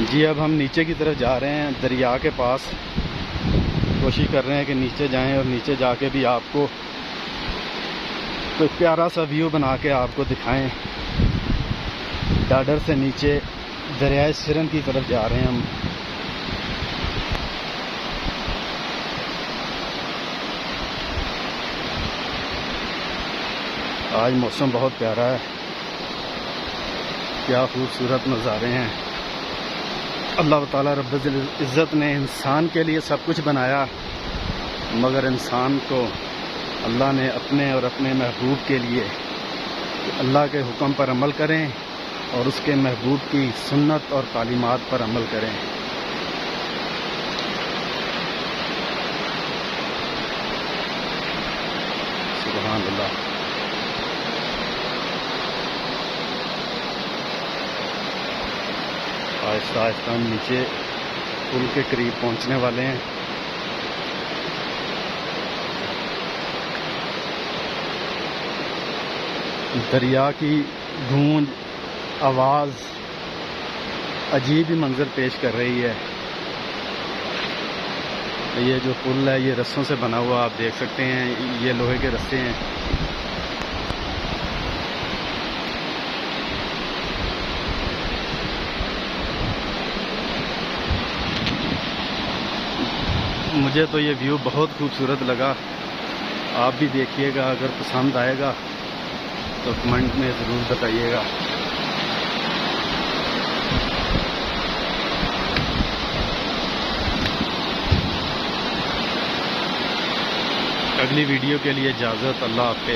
जी अब हम नीचे की तरफ जा रहे हैं, दरिया के पास। कोशिश कर रहे हैं कि नीचे जाएं और नीचे जाके भी आपको कोई प्यारा सा व्यू बना के आपको दिखाएं। डाडर से नीचे दरियाए सिरन की तरफ जा रहे हैं हम। आज मौसम बहुत प्यारा है, क्या खूबसूरत नज़ारे हैं। अल्लाह ताला रब्बुल इज़्ज़त ने इंसान के लिए सब कुछ बनाया, मगर इंसान को अल्लाह ने अपने और अपने महबूब के लिए अल्लाह के हुक्म पर अमल करें और उसके महबूब की सुन्नत और तालीमात पर अमल करें। सुभान अल्लाह। आहिस्ता आहिस्ता हम नीचे पुल के करीब पहुंचने वाले हैं। दरिया की गूंज, आवाज़ अजीब ही मंजर पेश कर रही है। ये जो पुल है ये रस्सों से बना हुआ, आप देख सकते हैं, ये लोहे के रस्से हैं। मुझे तो ये व्यू बहुत खूबसूरत लगा। आप भी देखिएगा, अगर पसंद आएगा तो कमेंट में ज़रूर बताइएगा। अगली वीडियो के लिए इजाज़त। अल्लाह हाफ़िज़।